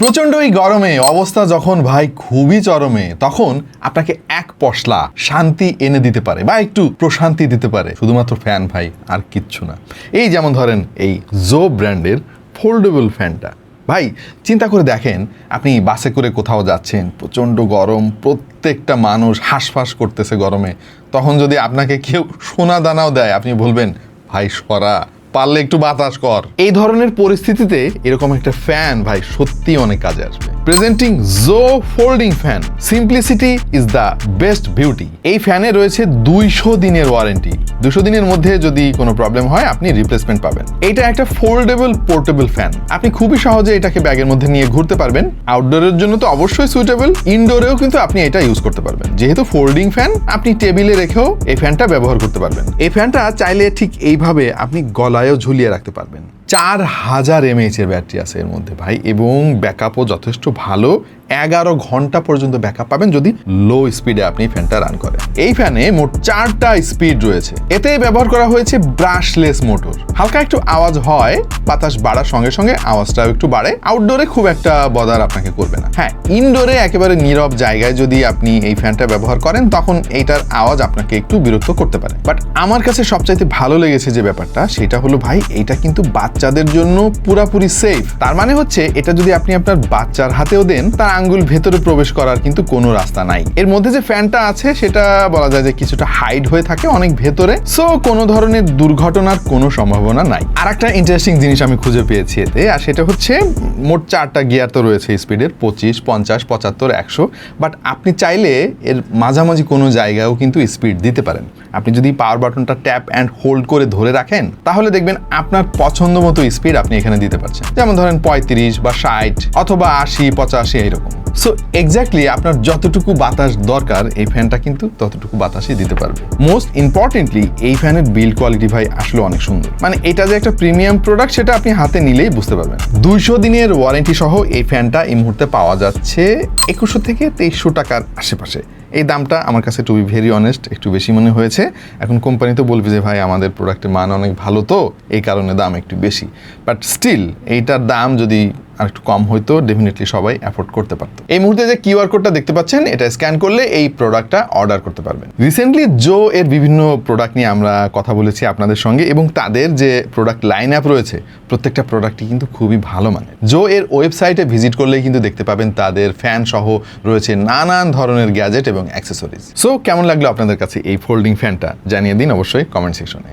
প্রচণ্ড এই গরমে অবস্থা যখন ভাই খুবই চরমে, তখন আপনাকে এক পশলা শান্তি এনে দিতে পারে বা একটু প্রশান্তি দিতে পারে শুধুমাত্র ফ্যান ভাই, আর কিচ্ছু না। এই যেমন ধরেন এই জো ব্র্যান্ডের ফোল্ডেবল ফ্যানটা। ভাই চিন্তা করে দেখেন, আপনি বাসে করে কোথাও যাচ্ছেন, প্রচণ্ড গরম, প্রত্যেকটা মানুষ হাঁসফাঁস করতেছে গরমে, তখন যদি আপনাকে কেউ সোনা দানাও দেয়, আপনি বলবেন ভাই সরা, পারলে একটু বাতাস কর। এই ধরনের পরিস্থিতিতে এরকম একটা ফ্যান ভাই সত্যি অনেক কাজে আসবে। Presenting Jo folding fan, simplicity is the best beauty. এই ফ্যানে রয়েছে 200 দিনের ওয়ারেন্টি। 200 দিনের মধ্যে যদি কোনো প্রবলেম হয় আপনি রিপ্লেসমেন্ট পাবেন। এটা একটা ফোল্ডেবল পোর্টেবল ফ্যান, আপনি খুবই সহজে এটাকে ব্যাগের মধ্যে নিয়ে ঘুরতে পারবেন। আউটডোরের জন্য তো অবশ্যই সুইটেবল, ইনডোরেও কিন্তু আপনি এটা ইউজ করতে পারবেন। যেহেতু ফোল্ডিং ফ্যান, আপনি টেবিলে রেখেও এই ফ্যানটা ব্যবহার করতে পারবেন। এই ফ্যানটা চাইলে ঠিক এইভাবে আপনি গলায়ও ঝুলিয়ে রাখতে পারবেন। 4000 mAh এর ব্যাটারি আছে এর মধ্যে ভাই, এবং ব্যাকআপও যথেষ্ট ভালো। 11 ঘন্টা পর্যন্ত ব্যাকআপ পাবেন যদি লো স্পিডে আপনি ফ্যানটা রান করেন। এই ফ্যানে মোট 4টা স্পিড রয়েছে। এতে ব্যবহার করা হয়েছে ব্রাশলেস মোটর। হালকা একটু আওয়াজ হয়, বাতাস বাড়ার সঙ্গে সঙ্গে আওয়াজটাও একটু বাড়ে। আউটডোরে খুব একটা বদার আপনাকে করবে না। হ্যাঁ, ইনডোরে একেবারে নীরব জায়গায় যদি আপনি এই ফ্যানটা ব্যবহার করেন, তখন এইটার আওয়াজ আপনাকে একটু বিরক্ত করতে পারে। বাট আমার কাছে সবচাইতে ভালো লেগেছে যে ব্যাপারটা, সেটা হলো ভাই এইটা কিন্তু বাচ্চাদের জন্য পুরাপুরি সেফ। তার মানে হচ্ছে এটা যদি আপনি আপনার বাচ্চার হাতেও দেন, তার আঙ্গুল ভেতরে প্রবেশ করার কিন্তু কোনো রাস্তা নাই। এর মধ্যে যে ফ্যানটা আছে সেটা বলা যায় যে কিছুটা হাইড হয়ে থাকে অনেক ভেতরে, সো কোনো ধরনের দুর্ঘটনার কোনো সম্ভাবনা নাই। আর একটা ইন্টারেস্টিং জিনিস আমি খুঁজে পেয়েছি এতে, আর সেটা হচ্ছে মোট 4টা গিয়ার তো রয়েছে স্পিডের, 25, 50, 75, 100। বাট আপনি চাইলে এর মাঝামাঝি কোনো জায়গায়ও কিন্তু স্পিড দিতে পারেন। আপনি যদি পাওয়ার বাটনটা ট্যাপ অ্যান্ড হোল্ড করে ধরে রাখেন, তাহলে দেখবেন আপনার পছন্দ মতো স্পিড আপনি এখানে দিতে পারছেন। যেমন ধরেন 35 বা 60 অথবা 80, 85 এইরকম। সো এক্স্যাক্টলি আপনার যতটুকু বাতাস দরকার এই ফ্যানটা কিন্তু ততটুকু বাতাসই দিতে পারবে। মোস্ট ইম্পর্টেন্টলি এই ফ্যানের বিল্ড কোয়ালিটি ভাই আসলে অনেক সুন্দর। মানে এটা যে একটা প্রিমিয়াম প্রোডাক্ট সেটা আপনি হাতে নিলেই বুঝতে পারবেন। 200 দিনের ওয়ারেন্টি সহ এই ফ্যানটা এই মুহূর্তে পাওয়া যাচ্ছে 2100 থেকে 2300 টাকার আশেপাশে। এই দামটা আমার কাছে টু বি ভেরি অনেস্ট একটু বেশি মনে হয়েছে। এখন কোম্পানি তো বলবে যে ভাই আমাদের প্রোডাক্টের মান অনেক ভালো, তো এই কারণে দাম একটু বেশি। বাট স্টিল এইটার দাম যদি আর একটু কম হইতো, ডেফিনেটলি সবাই অ্যাফোর্ড করতে পারতো। এই মুহূর্তে যে কিউআর কোডটা দেখতে পাচ্ছেন, এটা স্ক্যান করলে এই প্রোডাক্টটা অর্ডার করতে পারবেন। রিসেন্টলি জো এর বিভিন্ন প্রোডাক্ট নিয়ে আমরা কথা বলেছি আপনাদের সঙ্গে, এবং তাদের যে প্রোডাক্ট লাইন আপ রয়েছে প্রত্যেকটা প্রোডাক্টই কিন্তু খুবই ভালো মানের। জো এর ওয়েবসাইটে ভিজিট করলেই কিন্তু দেখতে পাবেন তাদের ফ্যান সহ রয়েছে নানান ধরনের গ্যাজেট এবং অ্যাক্সেসরিজ। সো কেমন লাগলো আপনাদের কাছে এই ফোল্ডিং ফ্যানটা জানিয়ে দিন অবশ্যই কমেন্ট সেকশনে।